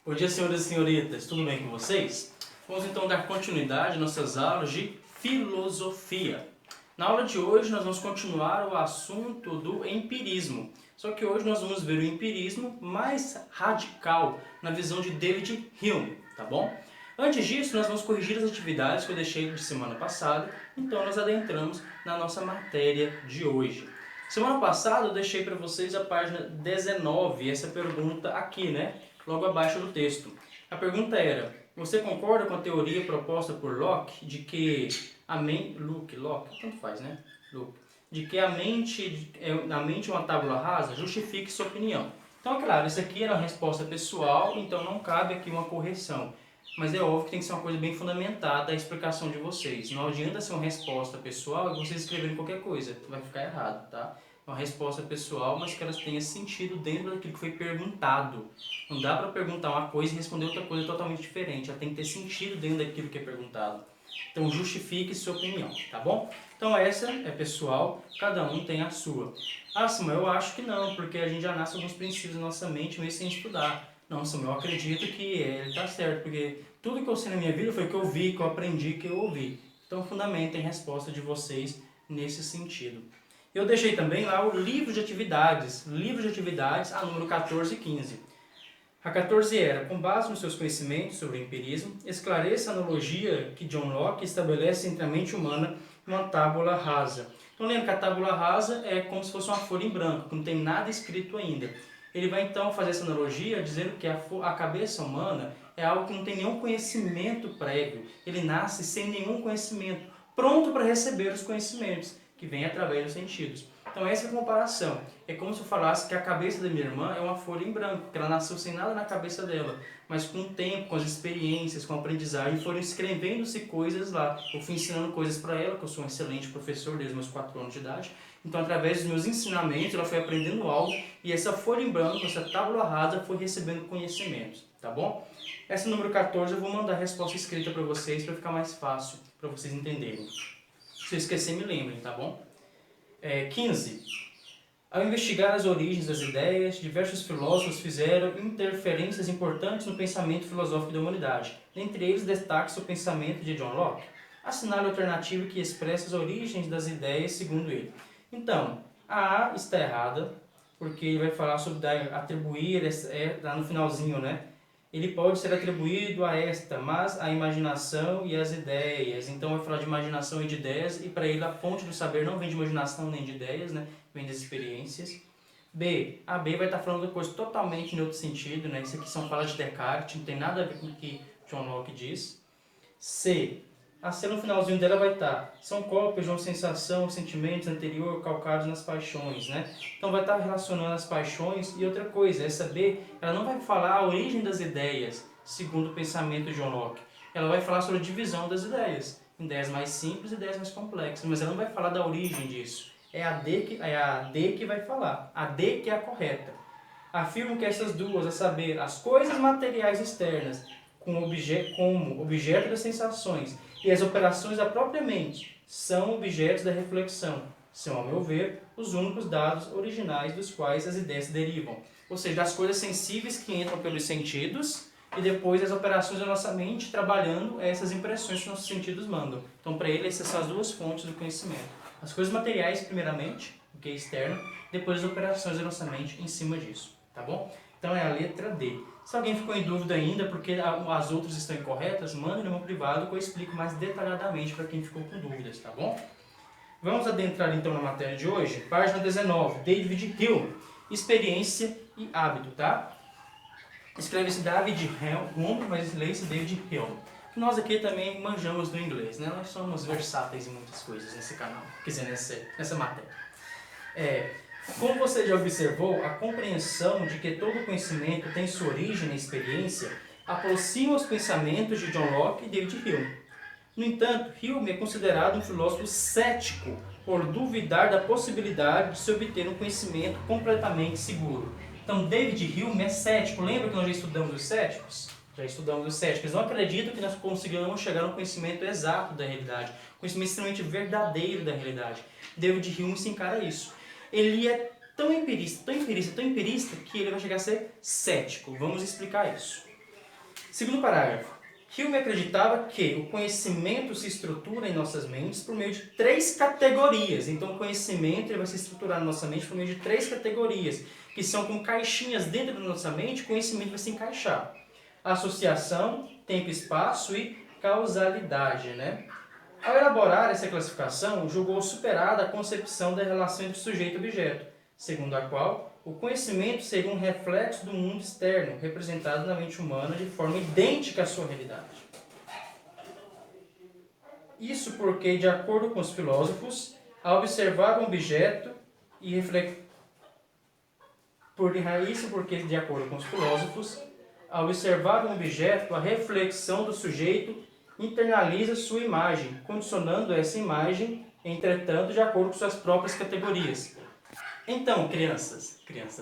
Bom dia, senhoras e senhoritas, tudo bem com vocês? Vamos então dar continuidade às nossas aulas de filosofia. Na aula de hoje nós vamos continuar o assunto do empirismo, só que hoje nós vamos ver o empirismo mais radical na visão de David Hume, tá bom? Antes disso, nós vamos corrigir as atividades que eu deixei de semana passada, então nós adentramos na nossa matéria de hoje. Semana passada eu deixei para vocês a página 19, essa pergunta aqui, né? Logo abaixo do texto. A pergunta era: você concorda com a teoria proposta por Locke de que Locke, tanto faz, né? De que a mente é uma tábua rasa? Justifique sua opinião. Então, claro, isso aqui era uma resposta pessoal, então não cabe aqui uma correção. Mas é óbvio que tem que ser uma coisa bem fundamentada a explicação de vocês. Não adianta ser uma resposta pessoal e vocês escreverem qualquer coisa, vai ficar errado, tá? Uma resposta pessoal, mas que elas tenham sentido dentro daquilo que foi perguntado. Não dá para perguntar uma coisa e responder outra coisa totalmente diferente. Ela tem que ter sentido dentro daquilo que é perguntado. Então justifique sua opinião, tá bom? Então essa é pessoal, cada um tem a sua. Ah, Samuel, eu acho que não, porque a gente já nasce com alguns princípios na nossa mente mesmo sem estudar. Não, Samuel, eu acredito que ele está certo, porque tudo que eu sei na minha vida foi o que eu vi, que eu aprendi, que eu ouvi. Então fundamentem a resposta de vocês nesse sentido. Eu deixei também lá o livro de atividades, a número 14 e 15. A 14 era: com base nos seus conhecimentos sobre o empirismo, esclareça a analogia que John Locke estabelece entre a mente humana e uma tábula rasa. Então lembra que a tábula rasa é como se fosse uma folha em branco, que não tem nada escrito ainda. Ele vai então fazer essa analogia dizendo que a cabeça humana é algo que não tem nenhum conhecimento prévio. Ele nasce sem nenhum conhecimento, pronto para receber os conhecimentos, que vêm através dos sentidos. Então essa é a comparação. É como se eu falasse que a cabeça da minha irmã é uma folha em branco, que ela nasceu sem nada na cabeça dela, mas com o tempo, com as experiências, com a aprendizagem, foram escrevendo-se coisas lá. Eu fui ensinando coisas para ela, que eu sou um excelente professor desde meus 4 anos de idade. Então, através dos meus ensinamentos, ela foi aprendendo algo e essa folha em branco, essa tábua rasa, foi recebendo conhecimentos, tá bom? Essa número 14 eu vou mandar a resposta escrita para vocês, para ficar mais fácil, para vocês entenderem. Se eu esquecer, me lembrem, tá bom? 15. Ao investigar as origens das ideias, diversos filósofos fizeram interferências importantes no pensamento filosófico da humanidade. Dentre eles, destaca-se o pensamento de John Locke. Assinale a alternativa que expressa as origens das ideias segundo ele. Então, a A está errada, porque ele vai falar sobre atribuir, lá no finalzinho, né? Ele pode ser atribuído a esta, mas a imaginação e as ideias. Então vai falar de imaginação e de ideias, e para ele a fonte do saber não vem de imaginação nem de ideias, né? Vem das experiências. B, a B vai estar falando de coisa totalmente em outro sentido, né? Isso aqui são falas de Descartes, não tem nada a ver com o que John Locke diz. C, a C no finalzinho dela vai estar: são cópias de uma sensação, sentimentos anterior calcados nas paixões, né? Então vai estar relacionando as paixões. E outra coisa, essa B, ela não vai falar a origem das ideias, segundo o pensamento de John Locke. Ela vai falar sobre a divisão das ideias, ideias mais simples e ideias mais complexas, mas ela não vai falar da origem disso. É a D que vai falar, a D que é a correta. Afirmo que essas duas, a saber, as coisas materiais externas, como objeto das sensações, e as operações da própria mente, são objetos da reflexão. São, ao meu ver, os únicos dados originais dos quais as ideias se derivam. Ou seja, as coisas sensíveis que entram pelos sentidos e depois as operações da nossa mente trabalhando essas impressões que nossos sentidos mandam. Então, para ele, essas são as duas fontes do conhecimento. As coisas materiais, primeiramente, o que é externo, depois as operações da nossa mente em cima disso. Tá bom? Então é a letra D. Se alguém ficou em dúvida ainda porque as outras estão incorretas, mande no meu privado que eu explico mais detalhadamente para quem ficou com dúvidas, tá bom? Vamos adentrar então na matéria de hoje. Página 19, David Hume, experiência e hábito, tá? Escreve-se David Hume, mas lê-se David Hume. Nós aqui também manjamos do inglês, né? Nós somos versáteis em muitas coisas nesse canal, quer dizer, nessa matéria. Como você já observou, a compreensão de que todo conhecimento tem sua origem na experiência aproxima os pensamentos de John Locke e David Hume. No entanto, Hume é considerado um filósofo cético por duvidar da possibilidade de se obter um conhecimento completamente seguro. Então, David Hume é cético. Lembra que nós já estudamos os céticos? Já estudamos os céticos. Eles não acreditam que nós conseguiremos chegar a um conhecimento exato da realidade, um conhecimento extremamente verdadeiro da realidade. David Hume se encara isso. Ele é tão empirista, tão empirista, tão empirista, que ele vai chegar a ser cético. Vamos explicar isso. Segundo parágrafo. Hume acreditava que o conhecimento se estrutura em nossas mentes por meio de 3 categorias. Então, o conhecimento ele vai se estruturar na nossa mente por meio de 3 categorias, que são como caixinhas dentro da nossa mente, o conhecimento vai se encaixar. Associação, tempo e espaço e causalidade, né? Ao elaborar essa classificação, julgou superada a concepção da relação entre sujeito e objeto, segundo a qual o conhecimento seria um reflexo do mundo externo, representado na mente humana de forma idêntica à sua realidade. Isso porque, de acordo com os filósofos, ao observar um objeto e refletir... Isso porque, de acordo com os filósofos, ao observar um objeto, a reflexão do sujeito internaliza sua imagem, condicionando essa imagem, entretanto, de acordo com suas próprias categorias. Então, crianças,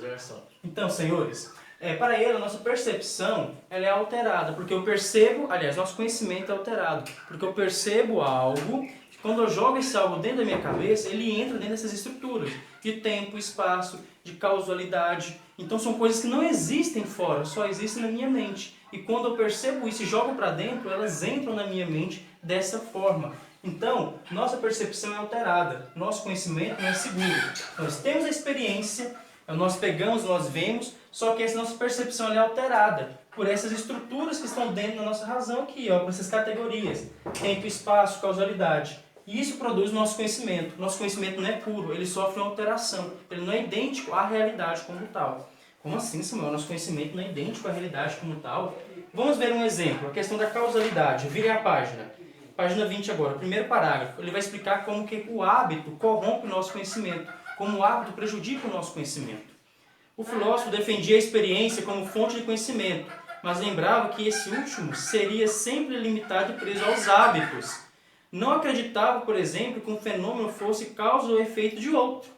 olha só. Então, senhores, para ele, a nossa percepção ela é alterada, porque eu percebo, aliás, nosso conhecimento é alterado, porque eu percebo algo, quando eu jogo esse algo dentro da minha cabeça, ele entra dentro dessas estruturas de tempo, espaço, de causalidade. Então, são coisas que não existem fora, só existem na minha mente. E quando eu percebo isso e jogo para dentro, elas entram na minha mente dessa forma. Então, nossa percepção é alterada, nosso conhecimento não é seguro. Nós temos a experiência, nós pegamos, nós vemos, só que essa nossa percepção é alterada por essas estruturas que estão dentro da nossa razão aqui, ó, por essas categorias, tempo, espaço, causalidade. E isso produz nosso conhecimento. Nosso conhecimento não é puro, ele sofre uma alteração, ele não é idêntico à realidade como tal. Como assim, Samuel? Nosso conhecimento não é idêntico à realidade como tal? Vamos ver um exemplo, a questão da causalidade. Virem a página. Página 20 agora, primeiro parágrafo. Ele vai explicar como que o hábito corrompe o nosso conhecimento, como o hábito prejudica o nosso conhecimento. O filósofo defendia a experiência como fonte de conhecimento, mas lembrava que esse último seria sempre limitado e preso aos hábitos. Não acreditava, por exemplo, que um fenômeno fosse causa ou efeito de outro.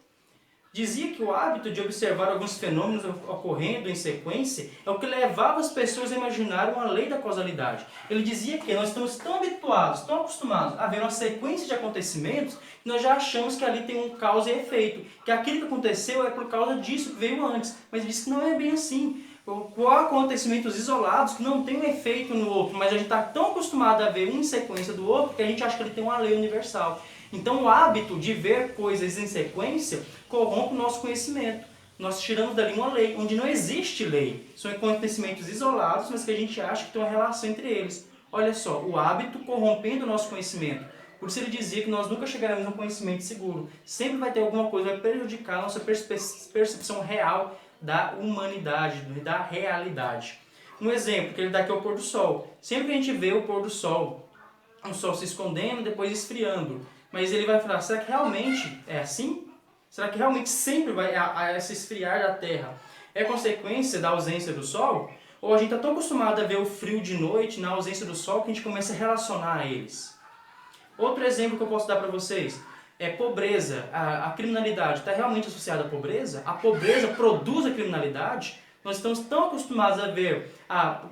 Dizia que o hábito de observar alguns fenômenos ocorrendo em sequência é o que levava as pessoas a imaginar uma lei da causalidade. Ele dizia que nós estamos tão habituados, tão acostumados a ver uma sequência de acontecimentos que nós já achamos que ali tem um causa e efeito, que aquilo que aconteceu é por causa disso que veio antes. Mas ele disse que não é bem assim. Há acontecimentos isolados que não tem um efeito no outro, mas a gente está tão acostumado a ver um em sequência do outro que a gente acha que ele tem uma lei universal. Então o hábito de ver coisas em sequência corrompe o nosso conhecimento. Nós tiramos dali uma lei, onde não existe lei. São acontecimentos isolados, mas que a gente acha que tem uma relação entre eles. Olha só, o hábito corrompendo o nosso conhecimento. Por isso ele dizia que nós nunca chegaremos a um conhecimento seguro. Sempre vai ter alguma coisa que vai prejudicar a nossa percepção real da humanidade, da realidade. Um exemplo que ele dá aqui é o pôr do sol. Sempre que a gente vê o pôr do sol, o sol se escondendo, depois esfriando. Mas ele vai falar, será que realmente é assim? Será que realmente sempre vai esse esfriar da Terra é consequência da ausência do Sol? Ou a gente está tão acostumado a ver o frio de noite na ausência do Sol que a gente começa a relacionar a eles? Outro exemplo que eu posso dar para vocês é pobreza. A criminalidade está realmente associada à pobreza? A pobreza produz a criminalidade? Nós estamos tão acostumados a ver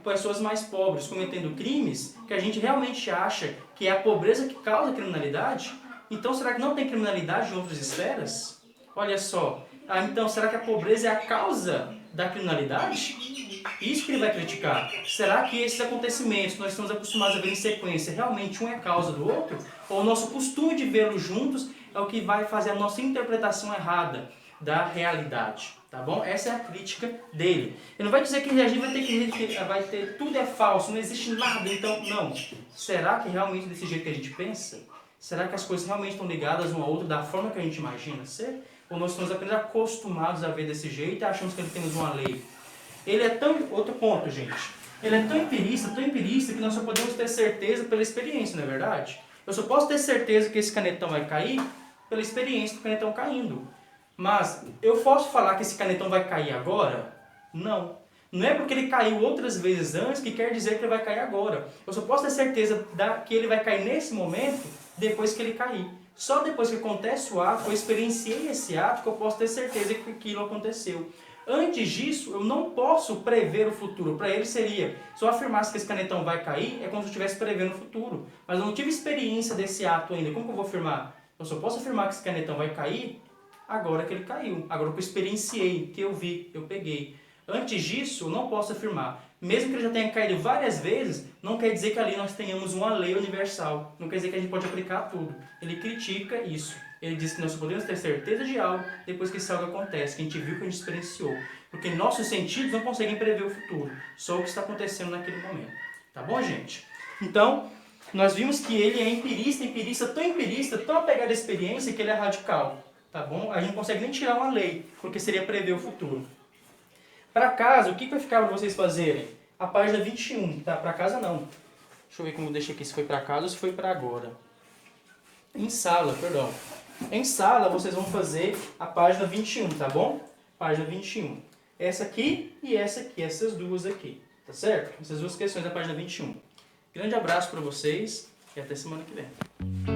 pessoas mais pobres cometendo crimes que a gente realmente acha que é a pobreza que causa a criminalidade? Então, será que não tem criminalidade em outras esferas? Olha só. Então, será que a pobreza é a causa da criminalidade? Isso que ele vai criticar. Será que esses acontecimentos que nós estamos acostumados a ver em sequência, realmente um é causa do outro? Ou o nosso costume de vê-los juntos é o que vai fazer a nossa interpretação errada da realidade? Tá bom? Essa é a crítica dele. Ele não vai dizer que a gente vai ter tudo é falso, não existe nada, então não. Será que realmente desse jeito que a gente pensa? Será que as coisas realmente estão ligadas uma a outra da forma que a gente imagina ser? Ou nós estamos apenas acostumados a ver desse jeito e achamos que ele temos uma lei? Ele é tão... Outro ponto, gente. Ele é tão empirista que nós só podemos ter certeza pela experiência, não é verdade? Eu só posso ter certeza que esse canetão vai cair pela experiência do canetão caindo. Mas eu posso falar que esse canetão vai cair agora? Não. Não é porque ele caiu outras vezes antes que quer dizer que ele vai cair agora. Eu só posso ter certeza que ele vai cair nesse momento depois que ele cair. Só depois que acontece o ato, eu experienciei esse ato, que eu posso ter certeza que aquilo aconteceu. Antes disso, eu não posso prever o futuro. Para ele seria, se eu afirmasse que esse canetão vai cair, é como se eu estivesse prevendo o futuro. Mas eu não tive experiência desse ato ainda. Como que eu vou afirmar? Eu só posso afirmar que esse canetão vai cair agora que ele caiu, agora que eu experienciei, que eu vi, eu peguei. Antes disso, eu não posso afirmar. Mesmo que ele já tenha caído várias vezes, não quer dizer que ali nós tenhamos uma lei universal. Não quer dizer que a gente pode aplicar tudo. Ele critica isso. Ele diz que nós podemos ter certeza de algo depois que esse algo acontece, que a gente viu, que a gente experienciou. Porque nossos sentidos não conseguem prever o futuro, só o que está acontecendo naquele momento. Tá bom, gente? Então, nós vimos que ele é empirista, tão apegado à experiência que ele é radical. Tá bom? A gente não consegue nem tirar uma lei, porque seria prever o futuro. Para casa, o que vai ficar para vocês fazerem? A página 21, tá? Para casa não. Deixa eu ver como eu deixei aqui, se foi para casa ou se foi para agora. Em sala, perdão. Em sala, vocês vão fazer a página 21, tá bom? Página 21. Essa aqui e essa aqui, essas duas aqui, tá certo? Essas duas questões da página 21. Grande abraço para vocês e até semana que vem.